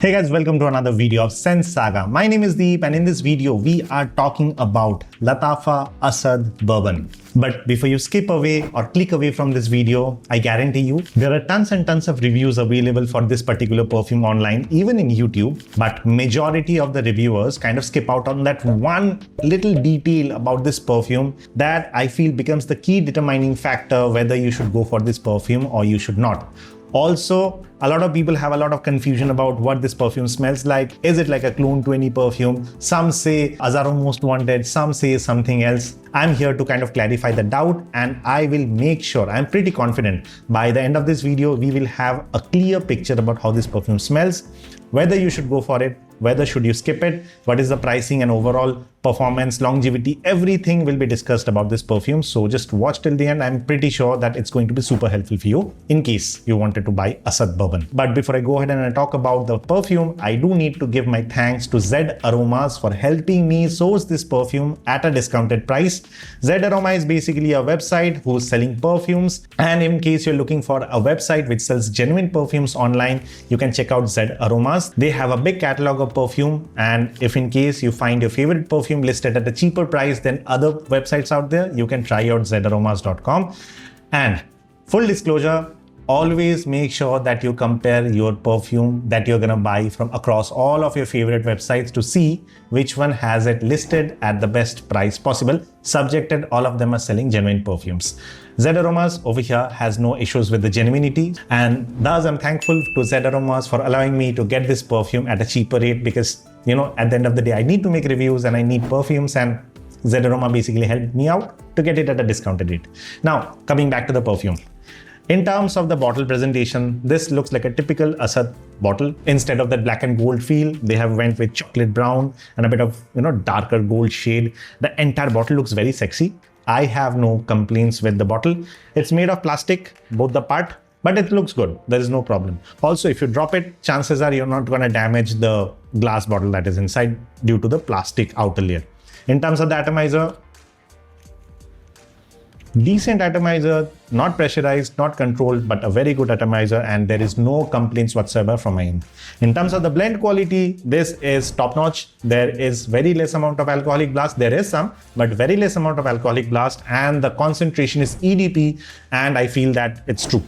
Hey guys, welcome to another video of Scent Saga. My name is Deep and in this video we are talking about Lattafa Asad Bourbon. But before you skip away or click away from this video, I guarantee you there are tons and tons of reviews available for this particular perfume online, even in YouTube. But majority of the reviewers kind of skip out on that one little detail about this perfume that I feel becomes the key determining factor whether you should go for this perfume or you should not. Also, a lot of people have a lot of confusion about what this perfume smells like. Is it like a clone to any perfume? Some say Azaro Most Wanted, some say something else. I'm here to kind of clarify the doubt and I will make sure, I'm pretty confident by the end of this video, we will have a clear picture about how this perfume smells, whether you should go for it, whether should you skip it, what is the pricing and overall performance, longevity, everything will be discussed about this perfume. So just watch till the end. I'm pretty sure that it's going to be super helpful for you in case you wanted to buy Asad Bourbon. But before I go ahead and I talk about the perfume, I do need to give my thanks to Zed Aromas for helping me source this perfume at a discounted price. Zed Aroma is basically a website who's selling perfumes, and in case you're looking for a website which sells genuine perfumes online, you can check out Zed Aromas. They have a big catalog of perfume, and if in case you find your favorite perfume listed at a cheaper price than other websites out there, you can try out zedaromas.com. And full disclosure, always make sure that you compare your perfume that you're gonna buy from across all of your favorite websites to see which one has it listed at the best price possible, subjected all of them are selling genuine perfumes. Zed Aromas over here has no issues with the genuinity, and thus I'm thankful to Zed Aromas for allowing me to get this perfume at a cheaper rate, because you know, at the end of the day, I need to make reviews and I need perfumes, and Zed Aroma basically helped me out to get it at a discounted rate. Now, coming back to the perfume. In terms of the bottle presentation, this looks like a typical Asad bottle. Instead of that black and gold feel, they have went with chocolate brown and a bit of, darker gold shade. The entire bottle looks very sexy. I have no complaints with the bottle. It's made of plastic, both the part, but it looks good. There is no problem. Also, if you drop it, chances are you're not going to damage the glass bottle that is inside due to the plastic outer layer. In terms of the atomizer, decent atomizer, not pressurized, not controlled, but a very good atomizer, and there is no complaints whatsoever from my end. In terms of the blend quality, this is top notch. There is very less amount of alcoholic blast. There is some, but very less amount of alcoholic blast, and the concentration is EDP, and I feel that it's true.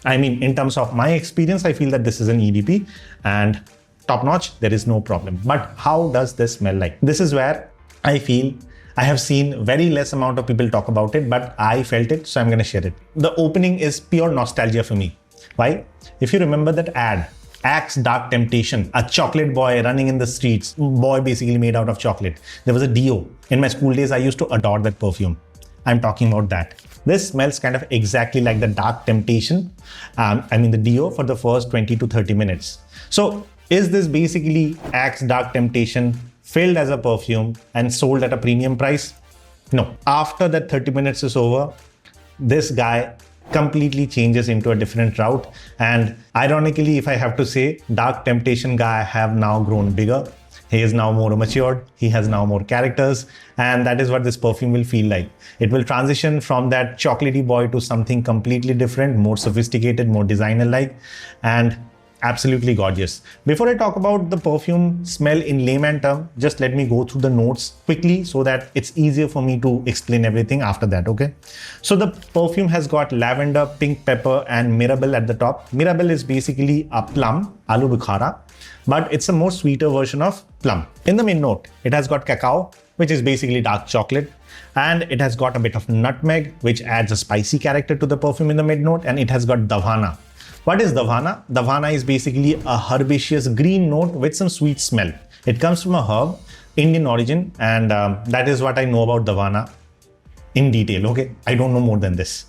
I mean, in terms of my experience, I feel that this is an EDP and top notch, there is no problem. But how does this smell like? This is where I feel I have seen very less amount of people talk about it, but I felt it, so I'm going to share it. The opening is pure nostalgia for me. Why? If you remember that ad, Axe Dark Temptation, a chocolate boy running in the streets, boy basically made out of chocolate. There was a Dio. In my school days, I used to adore that perfume. I'm talking about that. This smells kind of exactly like the Dark Temptation. The Dio for the first 20 to 30 minutes. So is this basically Axe Dark Temptation filled as a perfume and sold at a premium price? No. After that 30 minutes is over, this guy completely changes into a different route. And ironically, if I have to say, Dark Temptation guy have now grown bigger. He is now more matured, he has now more characters, and that is what this perfume will feel like. It will transition from that chocolatey boy to something completely different, more sophisticated, more designer-like, and absolutely gorgeous. Before I talk about the perfume smell in layman term, just let me go through the notes quickly so that it's easier for me to explain everything after that, okay? So the perfume has got lavender, pink pepper, and mirabelle at the top. Mirabelle is basically a plum, aloo bukhara, but it's a more sweeter version of plum. In the mid note, it has got cacao, which is basically dark chocolate, and it has got a bit of nutmeg, which adds a spicy character to the perfume in the mid note, and it has got davana. What is davana? Davana is basically a herbaceous green note with some sweet smell. It comes from a herb, Indian origin, and that is what I know about davana in detail, okay? I don't know more than this.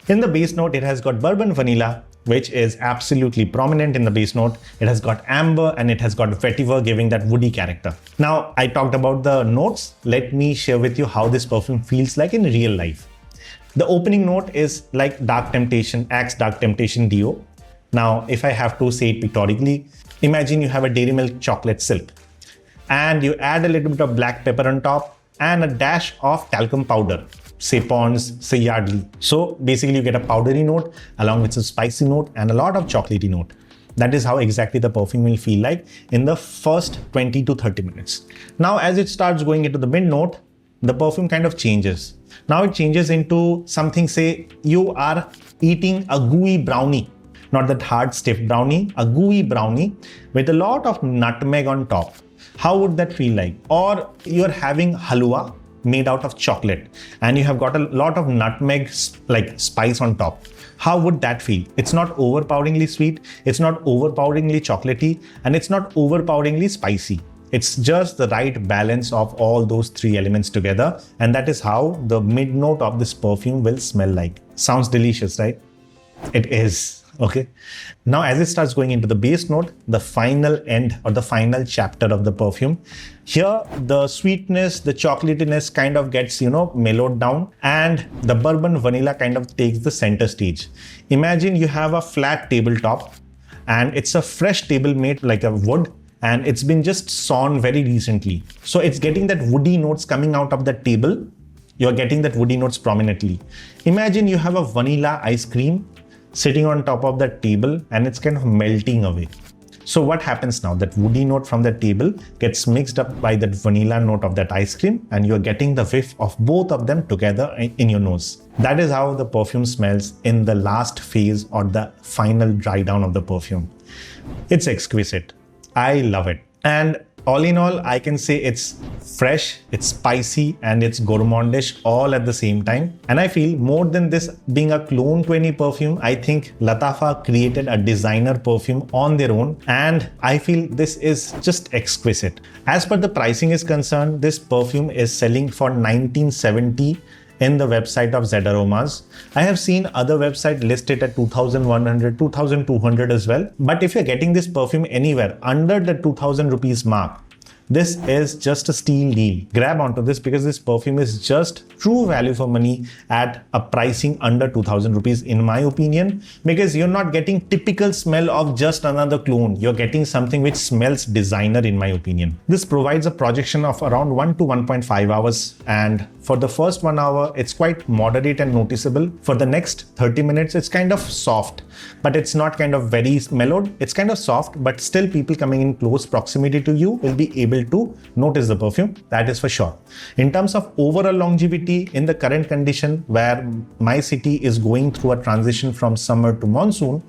In the base note, it has got bourbon vanilla, which is absolutely prominent in the base note. It has got amber and it has got vetiver, giving that woody character. Now, I talked about the notes. Let me share with you how this perfume feels like in real life. The opening note is like Dark Temptation, Axe Dark Temptation Dio. Now, if I have to say it pictorically, imagine you have a Dairy Milk chocolate silk and you add a little bit of black pepper on top and a dash of talcum powder. say Pond's, say Yardley. So basically you get a powdery note along with some spicy note and a lot of chocolatey note. That is how exactly the perfume will feel like in the first 20 to 30 minutes. Now, as it starts going into the mid note, the perfume kind of changes. Now it changes into something, say you are eating a gooey brownie, not that hard stiff brownie, a gooey brownie with a lot of nutmeg on top. How would that feel like? Or you're having halwa made out of chocolate and you have got a lot of nutmeg like spice on top. How would that feel? It's not overpoweringly sweet, it's not overpoweringly chocolatey, and it's not overpoweringly spicy. It's just the right balance of all those three elements together, and that is how the mid note of this perfume will smell like. Sounds delicious, right? It is. Okay. Now, as it starts going into the base note, the final end or the final chapter of the perfume, here the sweetness, the chocolatiness kind of gets, mellowed down, and the bourbon vanilla kind of takes the center stage. Imagine you have a flat tabletop and it's a fresh table made like a wood, and it's been just sawn very recently. So it's getting that woody notes coming out of the table. You're getting that woody notes prominently. Imagine you have a vanilla ice cream sitting on top of that table and it's kind of melting away. So what happens now? That woody note from the table gets mixed up by that vanilla note of that ice cream, and you're getting the whiff of both of them together in your nose. That is how the perfume smells in the last phase or the final dry down of the perfume. It's exquisite. I love it. And all in all, I can say it's fresh, it's spicy, and it's gourmandish all at the same time. And I feel more than this being a clone 20 perfume, I think Lattafa created a designer perfume on their own, and I feel this is just exquisite. As per the pricing is concerned, this perfume is selling for $1970 in the website of Zed Aromas. I have seen other websites listed at 2,100, 2,200 as well. But if you're getting this perfume anywhere under the 2,000 rupees mark, this is just a steal deal. Grab onto this because this perfume is just true value for money at a pricing under 2,000 rupees in my opinion, because you're not getting typical smell of just another clone. You're getting something which smells designer in my opinion. This provides a projection of around 1 to 1.5 hours, and for the first 1 hour, it's quite moderate and noticeable. For the next 30 minutes, it's kind of soft, but it's not kind of very mellowed. It's kind of soft, but still people coming in close proximity to you will be able to notice the perfume, that is for sure. In terms of overall longevity, in the current condition where my city is going through a transition from summer to monsoon,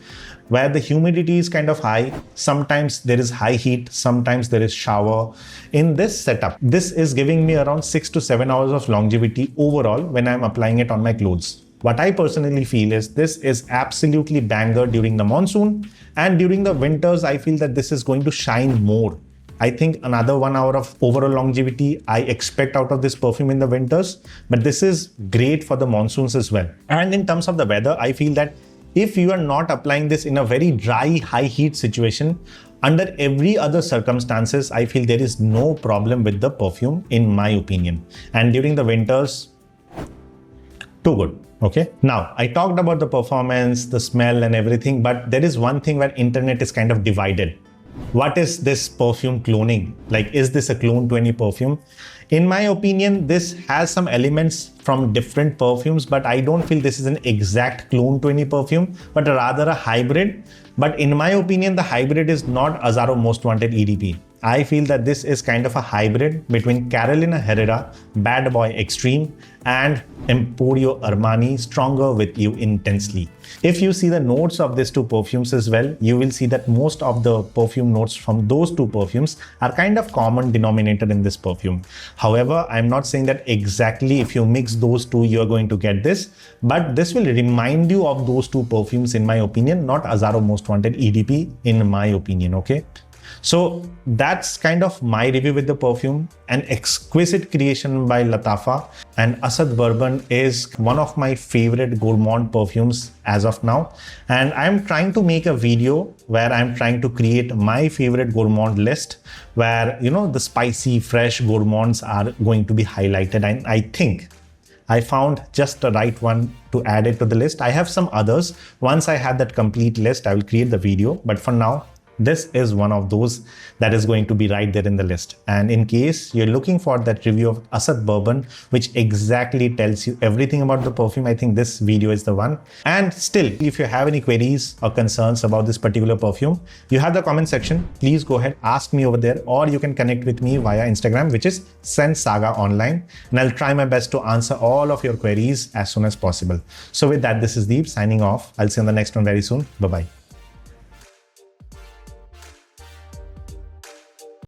where the humidity is kind of high, sometimes there is high heat, sometimes there is shower. In this setup, this is giving me around 6 to 7 hours of longevity overall when I'm applying it on my clothes. What I personally feel is this is absolutely banger during the monsoon, and during the winters, I feel that this is going to shine more. I think another 1 hour of overall longevity I expect out of this perfume in the winters, but this is great for the monsoons as well. And in terms of the weather, I feel that if you are not applying this in a very dry, high heat situation, under every other circumstances, I feel there is no problem with the perfume in my opinion. And during the winters, too good. Okay. Now, I talked about the performance, the smell and everything, but there is one thing where internet is kind of divided. What is this perfume cloning? Like, is this a clone 20 perfume? In my opinion, this has some elements from different perfumes, but I don't feel this is an exact clone 20 perfume, but rather a hybrid. But in my opinion, the hybrid is not Azzaro Most Wanted EDP. I feel that this is kind of a hybrid between Carolina Herrera, Bad Boy Extreme, and Emporio Armani, Stronger With You Intensely. If you see the notes of these two perfumes as well, you will see that most of the perfume notes from those two perfumes are kind of common denominator in this perfume. However, I'm not saying that exactly if you mix those two, you're going to get this, but this will remind you of those two perfumes in my opinion, not Azzaro Most Wanted EDP in my opinion, okay? So that's kind of my review with the perfume. An exquisite creation by Lattafa, and Asad Bourbon is one of my favorite Gourmand perfumes as of now. And I'm trying to make a video where I'm trying to create my favorite Gourmand list where, the spicy, fresh Gourmands are going to be highlighted. And I think I found just the right one to add it to the list. I have some others. Once I have that complete list, I will create the video. But for now, this is one of those that is going to be right there in the list. And in case you're looking for that review of Asad Bourbon, which exactly tells you everything about the perfume, I think this video is the one. And still, if you have any queries or concerns about this particular perfume, you have the comment section. Please go ahead, ask me over there, or you can connect with me via Instagram, which is Scent Saga Online. And I'll try my best to answer all of your queries as soon as possible. So with that, this is Deep signing off. I'll see you on the next one very soon. Bye-bye.